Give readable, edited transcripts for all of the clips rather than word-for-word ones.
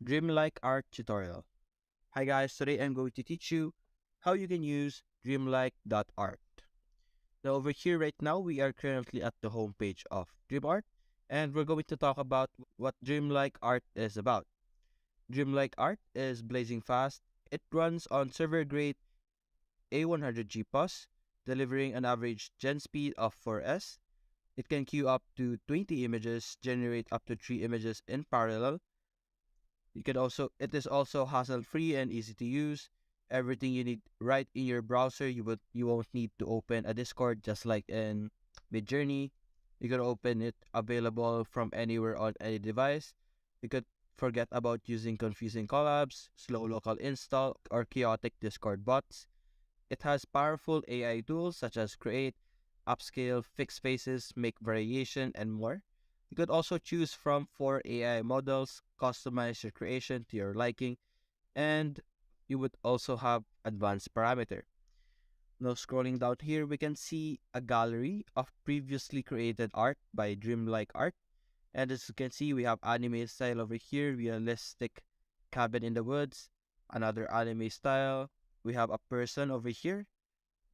Dreamlike art tutorial. Hi guys, today I'm going to teach you how you can use dreamlike.art. Now over here right now, we are currently at the homepage of DreamArt and we're going to talk about what Dreamlike art is about. Dreamlike art is blazing fast. It runs on server grade A100G plus, delivering an average gen speed of 4S. It can queue up to 20 images, generate up to 3 images in parallel. It is also hassle-free and easy to use. Everything you need right in your browser. You won't need to open a Discord just like in Midjourney. You can open it available from anywhere on any device. You could forget about using confusing collabs, slow local install, or chaotic Discord bots. It has powerful AI tools such as create, upscale, fix faces, make variation, and more. You could also choose from 4 AI models, customize your creation to your liking, and you would also have advanced parameter. Now scrolling down here, we can see a gallery of previously created art by Dreamlike Art. And as you can see, we have anime style over here, realistic cabin in the woods, another anime style. We have a person over here,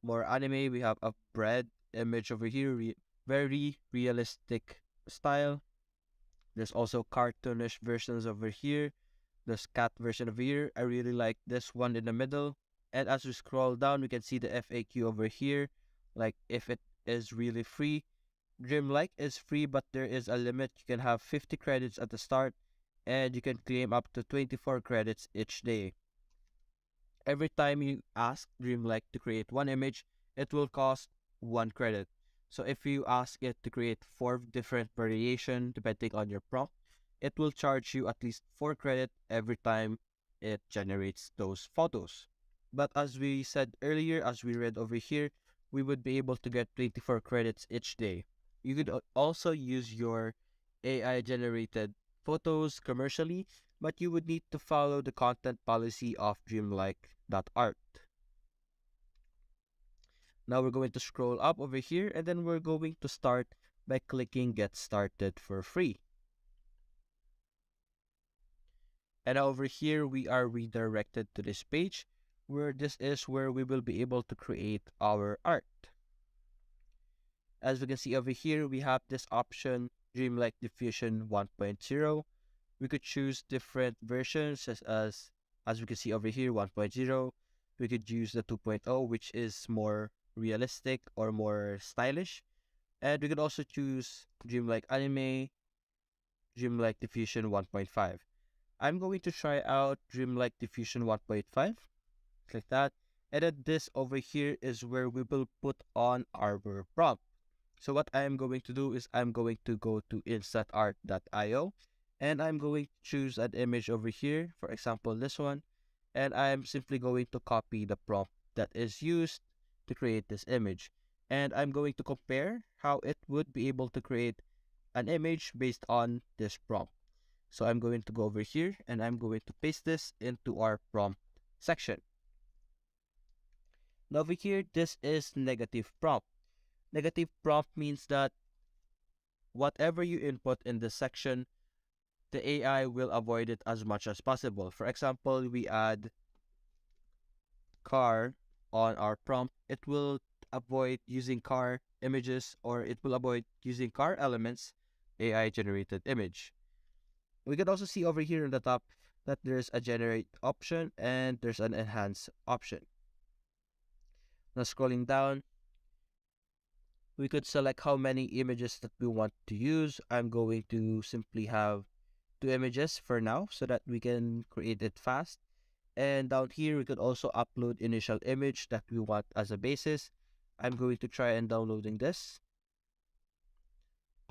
more anime. We have a bread image over here, very realistic style. There's also cartoonish versions over here. There's cat version over here. I really like this one in the middle. And as we scroll down, we can see the FAQ over here. Like if it is really free. Dreamlike is free, but there is a limit. You can have 50 credits at the start, and you can claim up to 24 credits each day. Every time you ask Dreamlike to create one image, it will cost 1 credit. So if you ask it to create 4 different variations depending on your prompt, it will charge you at least 4 credit every time it generates those photos. But as we said earlier, as we read over here, we would be able to get 24 credits each day. You could also use your AI generated photos commercially, but you would need to follow the content policy of Dreamlike.art. Now we're going to scroll up over here and then we're going to start by clicking get started for free. And over here we are redirected to this page where this is where we will be able to create our art. As we can see over here, we have this option Dreamlike Diffusion 1.0. We could choose different versions as we can see over here 1.0. We could use the 2.0, which is more realistic or more stylish. And we could also choose Dreamlike Anime, Dreamlike Diffusion 1.5. I'm going to try out Dreamlike Diffusion 1.5. Click that. And then this over here is where we will put on our prompt. So what I am going to do is I'm going to go to instantart.io and I'm going to choose an image over here, for example this one, and I'm simply going to copy the prompt that is used to create this image. And I'm going to compare how it would be able to create an image based on this prompt. So I'm going to go over here and I'm going to paste this into our prompt section. Now over here, this is negative prompt. Negative prompt means that whatever you input in this section, the AI will avoid it as much as possible. For example, we add car on our prompt, it will avoid using car images or it will avoid using car elements, AI generated image. We can also see over here on the top that there's a generate option and there's an enhance option. Now scrolling down, we could select how many images that we want to use. I'm going to simply have 2 images for now so that we can create it fast. And down here, we could also upload initial image that we want as a basis. I'm going to try and downloading this.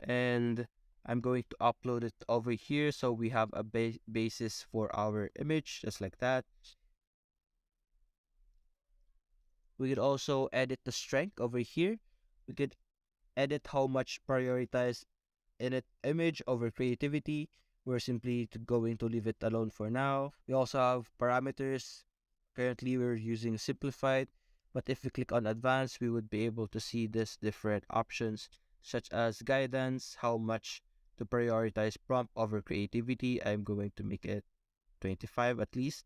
And I'm going to upload it over here so we have a basis for our image, just like that. We could also edit the strength over here. We could edit how much prioritize edit image over creativity. We're simply going to leave it alone for now. We also have parameters. Currently, we're using simplified, but if we click on advanced, we would be able to see this different options such as guidance, how much to prioritize prompt over creativity. I'm going to make it 25 at least.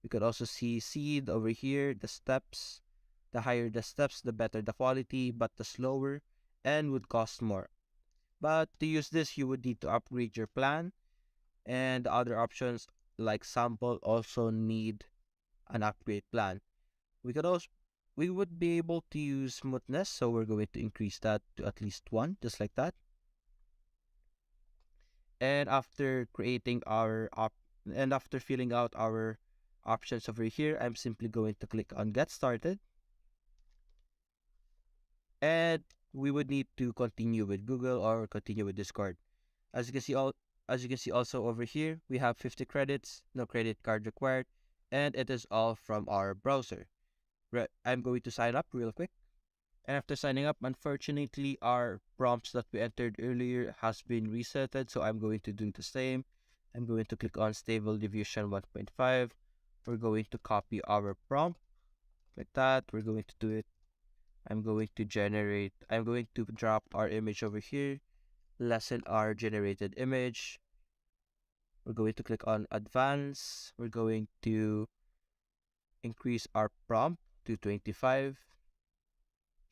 We could also see seed over here, the steps. The higher the steps, the better the quality, but the slower and would cost more. But to use this, you would need to upgrade your plan, and the other options like sample also need an upgrade plan. We could also we would be able to use smoothness, so we're going to increase that to at least 1, just like that. And after creating our op and after filling out our options over here, I'm simply going to click on get started, and we would need to continue with Google or continue with Discord. As you can see as you can see also over here, we have 50 credits, no credit card required, and it is all from our browser. I'm going to sign up real quick. And after signing up, unfortunately, our prompts that we entered earlier has been resetted, so I'm going to do the same. I'm going to click on Stable Diffusion 1.5. We're going to copy our prompt like that. We're going to do it. I'm going to drop our image over here, lessen our generated image. We're going to click on Advance. We're going to increase our prompt to 25.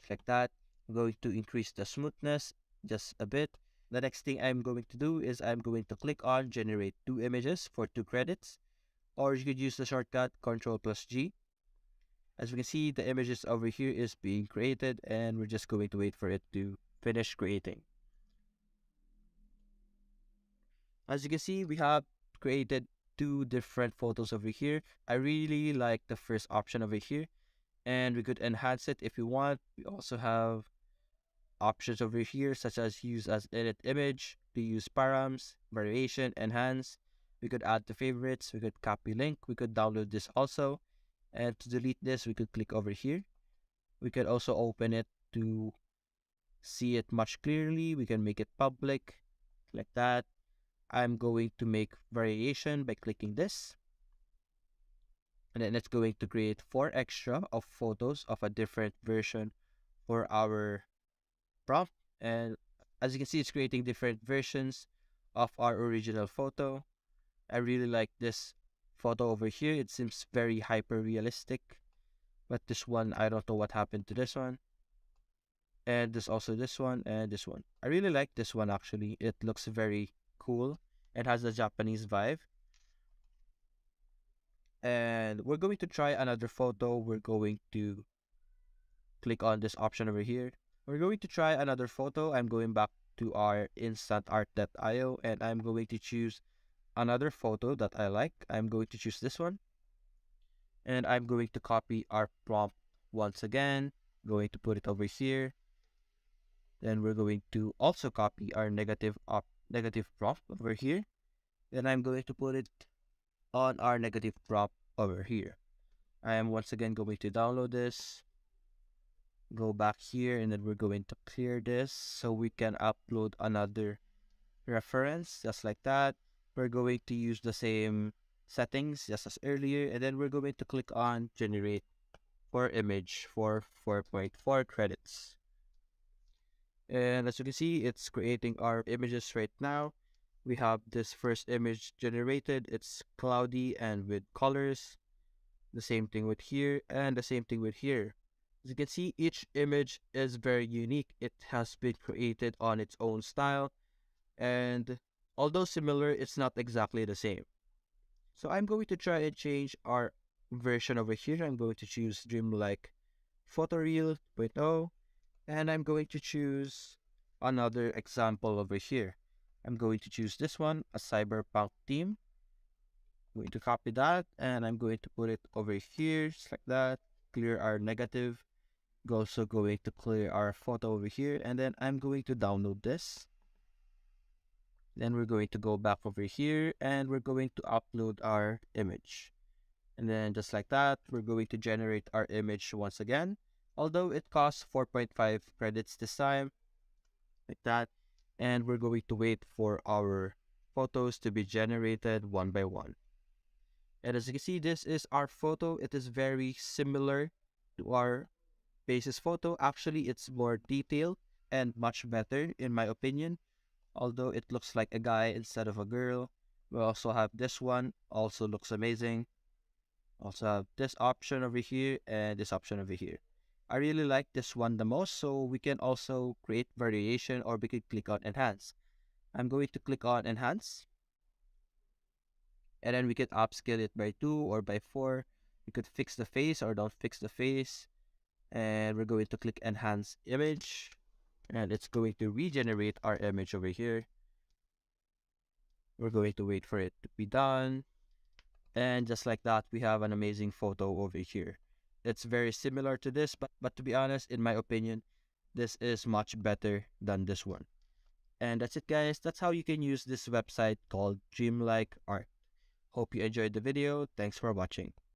Like that. I'm going to increase the smoothness just a bit. The next thing I'm going to do is I'm going to click on generate 2 images for 2 credits, or you could use the shortcut Ctrl+G. As we can see, the images over here is being created, and we're just going to wait for it to finish creating. As you can see, we have created 2 different photos over here. I really like the first option over here, and we could enhance it if we want. We also have options over here such as use as edit image, to use params, variation, enhance. We could add to favorites, we could copy link, we could download this also. And to delete this, we could click over here. We could also open it to see it much clearly. We can make it public like that. I'm going to make variation by clicking this. And then it's going to create 4 extra of photos of a different version for our prompt. And as you can see, it's creating different versions of our original photo. I really like this photo over here. It seems very hyper realistic, but this one, I don't know what happened to this one. And there's also this one and this one. I really like this one actually. It looks very cool. It has a Japanese vibe. And we're going to try another photo. We're going to click on this option over here. We're going to try another photo. I'm going back to our instantart.io, and I'm going to choose another photo that I like. I'm going to choose this one, and I'm going to copy our prompt once again. Going to put it over here. Then we're going to also copy our negative prompt over here. Then I'm going to put it on our negative prompt over here. I am once again going to download this, go back here, and then we're going to clear this so we can upload another reference just like that. We're going to use the same settings just as earlier, and then we're going to click on generate for image for 4.4 credits. And as you can see, it's creating our images right now. We have this first image generated. It's cloudy and with colors. The same thing with here, and the same thing with here. As you can see, each image is very unique. It has been created on its own style, and although similar, it's not exactly the same. So I'm going to try and change our version over here. I'm going to choose Dreamlike Photoreal 2.0, and I'm going to choose another example over here. I'm going to choose this one, a cyberpunk theme. I'm going to copy that, and I'm going to put it over here, just like that. Clear our negative. Also going to clear our photo over here, and then I'm going to download this. Then we're going to go back over here, and we're going to upload our image. And then just like that, we're going to generate our image once again. Although it costs 4.5 credits this time, like that. And we're going to wait for our photos to be generated one by one. And as you can see, this is our photo. It is very similar to our basis photo. Actually, it's more detailed and much better in my opinion. Although it looks like a guy instead of a girl. We also have this one, also looks amazing. Also have this option over here and this option over here. I really like this one the most, so we can also create variation, or we could click on enhance. I'm going to click on enhance, and then we could upscale it by 2 or by 4. We could fix the face or don't fix the face, and we're going to click enhance image, and it's going to regenerate our image over here. We're going to wait for it to be done. And just like that, we have an amazing photo over here. It's very similar to this, but to be honest, in my opinion, this is much better than this one. And that's it, guys. That's how you can use this website called Dreamlike Art. Hope you enjoyed the video. Thanks for watching.